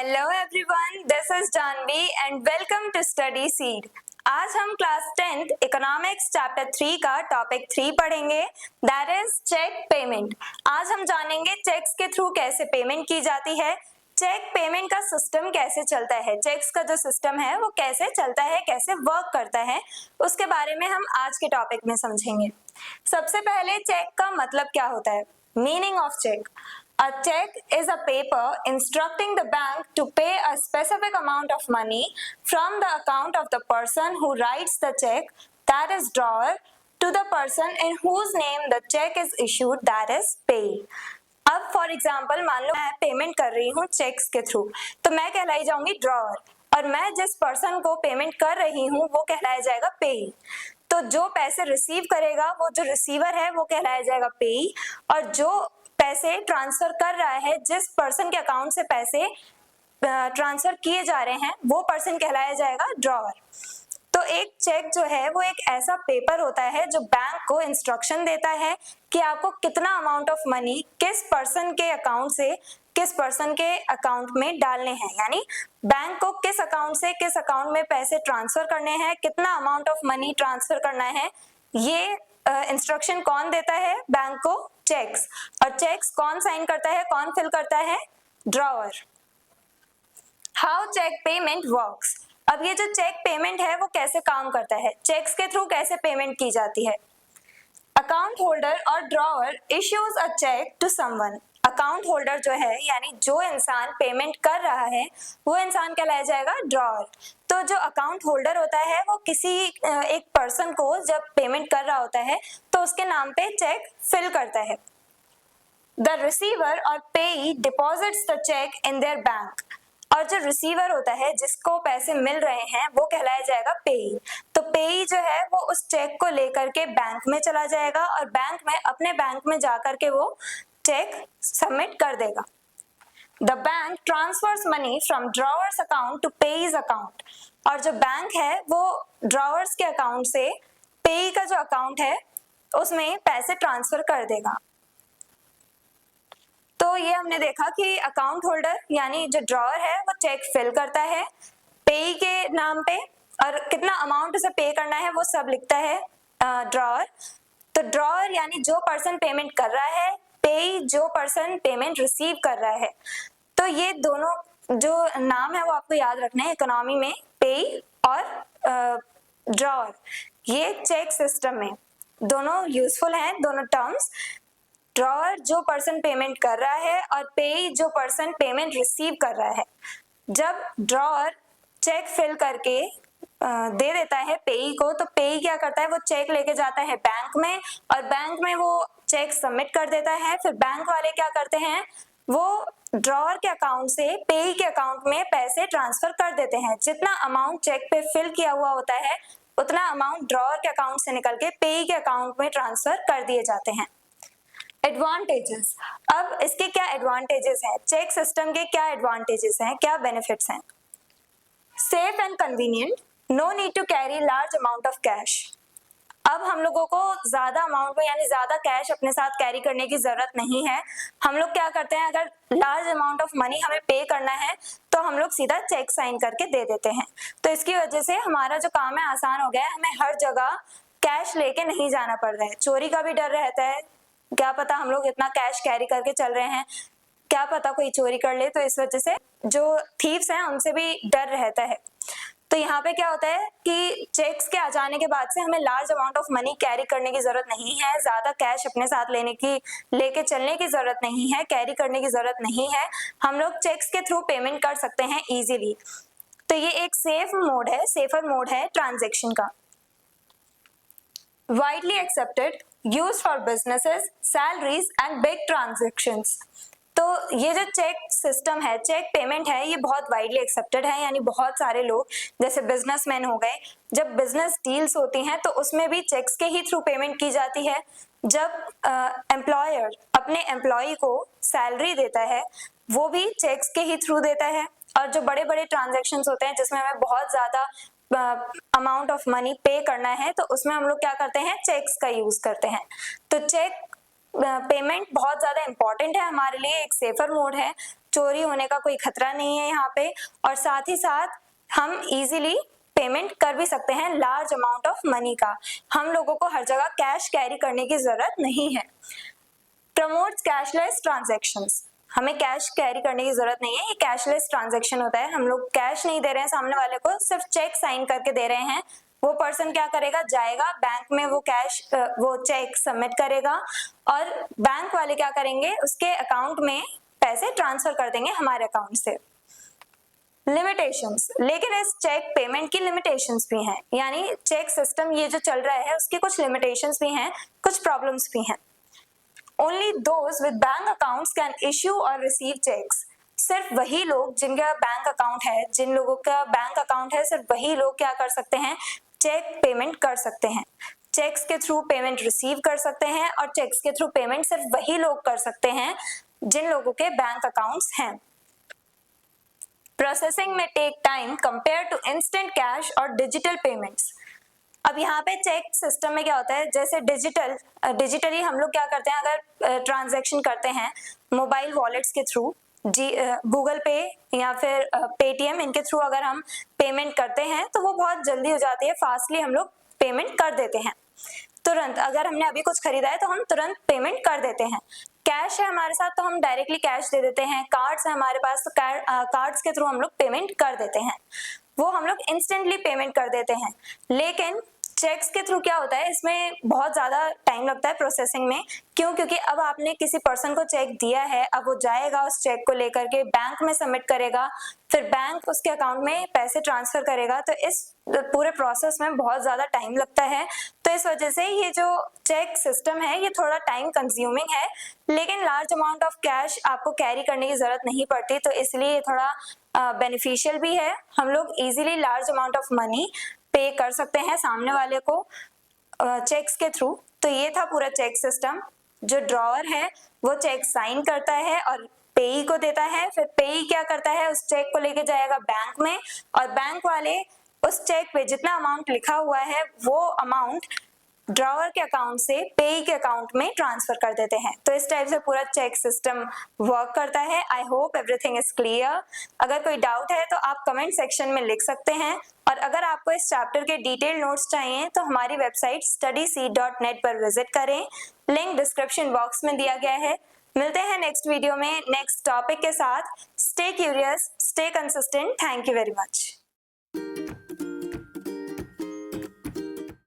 Hello everyone, this is Janvi and welcome to study seed. आज हम class 10th economics chapter 3 का topic 3 पढ़ेंगे, that is cheque payment. आज हम जानेंगे चेक्स के थ्रू कैसे पेमेंट की जाती है, चेक पेमेंट का सिस्टम कैसे चलता है, चेक्स का जो सिस्टम है वो कैसे चलता है, कैसे वर्क करता है, उसके बारे में हम आज के टॉपिक में समझेंगे। सबसे पहले चेक का मतलब क्या होता है, meaning of cheque. A check is a paper instructing the bank to pay a specific amount of money from the account of the person who writes the check, that is drawer, to the person in whose name the check is issued, that is payee. अब for example मान लो मैं payment कर रही हूँ checks के through, तो मैं कहलाई जाऊंगी ड्रॉअर, और मैं जिस पर्सन को पेमेंट कर रही हूँ वो कहलाया जाएगा पेई। तो जो पैसे रिसीव करेगा वो जो रिसीवर है वो कहलाया जाएगा पेई, और जो पैसे ट्रांसफर कर रहा है, जिस पर्सन के अकाउंट से पैसे ट्रांसफर किए जा रहे हैं, वो पर्सन कहलाया जाएगा ड्रॉअर। तो एक चेक जो है वो एक ऐसा पेपर होता है जो बैंक को इंस्ट्रक्शन देता है कि आपको कितना अमाउंट ऑफ मनी किस पर्सन के अकाउंट से किस पर्सन के अकाउंट में डालने हैं, यानी बैंक को किस अकाउंट से किस अकाउंट में पैसे ट्रांसफर करने हैं, कितना अमाउंट ऑफ मनी ट्रांसफर करना है, ये इंस्ट्रक्शन कौन देता है बैंक को? चेक्स। और चेक्स कौन साइन करता है, कौन फिल करता है? Drawer. How cheque payment works. अब ये जो चेक पेमेंट है वो कैसे काम करता है, चेक्स के थ्रू कैसे पेमेंट की जाती है? Account holder or drawer issues a cheque to someone. Account holder जो है यानी जो इंसान पेमेंट कर रहा है वो इंसान कहलाया जाएगा ड्रॉअर। तो जो अकाउंट होल्डर होता है वो किसी एक पर्सन को जब पेमेंट कर रहा होता है तो उसके नाम पे चेक फिल करता है। The receiver or payee deposits the cheque in their bank. और जो रिसीवर होता है जिसको पैसे मिल रहे हैं वो कहलाया जाएगा पेई। तो पेई जो है वो उस चेक को लेकर के बैंक में चला जाएगा और बैंक में अपने बैंक में जाकर के वो चेक सबमिट कर देगा। The bank transfers money from drawer's account to payee's account. और जो बैंक है वो ड्रॉअर्स के अकाउंट से पेई का जो अकाउंट है उसमें पैसे ट्रांसफर कर देगा। तो ये हमने देखा कि अकाउंट होल्डर यानी जो ड्रॉअर है वो चेक फिल करता है पेई के नाम पे, और कितना अमाउंट उसे पे करना है वो सब लिखता है ड्रॉअर। तो ड्रॉअर यानी जो पर्सन पेमेंट कर रहा है, पेई जो पर्सन पेमेंट रिसीव कर रहा है। तो ये दोनों जो नाम है वो आपको याद रखना है इकोनॉमी में, पेई और ड्रॉअर। ये चेक सिस्टम में दोनों यूजफुल हैं, दोनों टर्म्स। ड्रॉअर जो पर्सन पेमेंट कर रहा है और पेई जो पर्सन पेमेंट रिसीव कर रहा है। जब ड्रॉअर चेक फिल करके दे देता है पेई को, तो पेई क्या करता है, वो चेक लेके जाता है बैंक में और बैंक में वो चेक सबमिट कर देता है। फिर बैंक वाले क्या करते हैं, वो ड्रॉअर के अकाउंट से पेई के अकाउंट में पैसे ट्रांसफर कर देते हैं। जितना अमाउंट चेक पे फिल किया हुआ होता है उतना अमाउंट ड्रॉअर के अकाउंट से निकल के पेई के अकाउंट में ट्रांसफर कर दिए जाते हैं। एडवांटेजेस। अब इसके क्या एडवांटेजेस हैं, चेक सिस्टम के क्या एडवांटेजेस हैं, क्या बेनिफिट्स हैं? Safe and convenient, no need to carry large amount of cash. अब हम लोगों को ज्यादा अमाउंट में यानी ज्यादा कैश अपने साथ कैरी करने की जरूरत नहीं है। हम लोग क्या करते हैं, अगर लार्ज अमाउंट ऑफ मनी हमें पे करना है तो हम लोग सीधा चेक साइन करके दे देते हैं। तो इसकी वजह से हमारा जो काम है आसान हो गया है, हमें हर जगह कैश लेके नहीं जाना पड़ रहा है। चोरी का भी डर रहता है, क्या पता हम लोग इतना कैश कैरी करके चल रहे हैं, क्या पता कोई चोरी कर ले, तो इस वजह से जो थीव्स हैं उनसे भी डर रहता है। तो यहाँ पे क्या होता है कि चेक्स के आ जाने के बाद से हमें large amount of money carry करने की जरूरत नहीं है, ज्यादा कैश अपने साथ लेके चलने की जरूरत नहीं है, कैरी करने की जरूरत नहीं है। हम लोग चेक्स के थ्रू पेमेंट कर सकते हैं इजीली। तो ये एक सेफर मोड है ट्रांजेक्शन का। Widely accepted, used for businesses, salaries and big transactions। तो ये जो चेक सिस्टम है, चेक पेमेंट है, ये बहुत वाइडली एक्सेप्टेड है, यानी बहुत सारे लोग जैसे बिजनेसमैन हो गए, जब बिजनेस डील्स होती हैं तो उसमें भी चेक्स के ही थ्रू पेमेंट की जाती है। जब एम्प्लॉयर अपने एम्प्लॉय को सैलरी देता है वो भी चेक्स के ही थ्रू देता है। और जो बड़े बड़े ट्रांजेक्शन्स होते हैं जिसमें हमें बहुत ज्यादा अमाउंट ऑफ मनी पे करना है तो उसमें हम लोग क्या करते हैं, चेक्स का यूज करते हैं। तो चेक पेमेंट बहुत ज्यादा इंपॉर्टेंट है हमारे लिए, एक सेफर मोड है चोरी होने का कोई खतरा नहीं है यहाँ पे, और साथ ही साथ हम इजीली पेमेंट कर भी सकते हैं लार्ज अमाउंट ऑफ मनी का। हम लोगों को हर जगह कैश कैरी करने की जरूरत नहीं है। प्रमोट्स कैशलेस ट्रांजैक्शंस, हमें कैश कैरी करने की जरूरत नहीं है, ये कैशलेस ट्रांजैक्शन होता है। हम लोग कैश नहीं दे रहे हैं सामने वाले को, सिर्फ चेक साइन करके दे रहे हैं। वो पर्सन क्या करेगा, जाएगा बैंक में, वो चेक सबमिट करेगा और बैंक वाले क्या करेंगे, उसके अकाउंट में पैसे ट्रांसफर कर देंगे हमारे अकाउंट से। लिमिटेशंस, लेकिन इस चेक पेमेंट की लिमिटेशंस भी हैं, यानी चेक सिस्टम ये जो चल रहा है उसकी कुछ लिमिटेशंस भी हैं, कुछ प्रॉब्लम्स भी हैं। Only those with bank accounts can issue or receive checks. सिर्फ वही लोग जिनका बैंक अकाउंट है, जिन लोगों का बैंक अकाउंट है, सिर्फ वही लोग क्या कर सकते हैं, चेक पेमेंट कर सकते हैं। चेक्स के थ्रू पेमेंट रिसीव कर सकते हैं, और चेक्स के थ्रू पेमेंट सिर्फ वही लोग कर सकते हैं जिन लोगों के बैंक अकाउंट्स हैं। प्रोसेसिंग में take time compare to instant cash और डिजिटल पेमेंट्स। अब यहाँ पे चेक सिस्टम में क्या होता है, जैसे डिजिटली हम लोग क्या करते हैं, अगर ट्रांजैक्शन करते हैं मोबाइल वॉलेट्स के थ्रू, गूगल पे या फिर पेटीएम, इनके थ्रू अगर हम पेमेंट करते हैं तो वो बहुत जल्दी हो जाती है, फास्टली हम लोग पेमेंट कर देते हैं तुरंत। अगर हमने अभी कुछ खरीदा है तो हम तुरंत पेमेंट कर देते हैं। कैश है हमारे साथ तो हम डायरेक्टली कैश दे देते हैं, कार्ड्स है हमारे पास तो कार्ड्स के थ्रू हम लोग पेमेंट कर देते हैं, वो हम लोग इंस्टेंटली पेमेंट कर देते हैं। लेकिन चेक्स के थ्रू क्या होता है, इसमें बहुत ज्यादा टाइम लगता है प्रोसेसिंग में। क्यों? क्योंकि अब आपने किसी पर्सन को चेक दिया है, अब वो जाएगा उस चेक को लेकर के बैंक में सबमिट करेगा, फिर बैंक उसके अकाउंट में पैसे ट्रांसफर करेगा, तो इस पूरे प्रोसेस में बहुत ज्यादा टाइम लगता है। तो इस वजह से ये जो चेक सिस्टम है ये थोड़ा टाइम कंज्यूमिंग है, लेकिन लार्ज अमाउंट ऑफ कैश आपको कैरी करने की जरूरत नहीं पड़ती, तो इसलिए ये थोड़ा बेनिफिशियल भी है। हम लोग easily large amount of money पे कर सकते हैं सामने वाले को चेक्स के थ्रू। तो ये था पूरा चेक सिस्टम। जो ड्रॉअर है वो चेक साइन करता है और पेई को देता है, फिर पेई क्या करता है, उस चेक को लेके जाएगा बैंक में, और बैंक वाले उस चेक पे जितना अमाउंट लिखा हुआ है वो अमाउंट ड्रॉअर के अकाउंट से पेई के अकाउंट में ट्रांसफर कर देते हैं। तो इस टाइप से पूरा चेक सिस्टम वर्क करता है। I hope everything is clear. अगर कोई डाउट है तो आप कमेंट सेक्शन में लिख सकते हैं, और अगर आपको इस चैप्टर के डिटेल नोट्स चाहिए तो हमारी वेबसाइट studyseed.net पर विजिट करें, लिंक डिस्क्रिप्शन बॉक्स में दिया गया है। मिलते हैं नेक्स्ट वीडियो में नेक्स्ट टॉपिक के साथ। Stay curious, stay consistent. Thank you very much.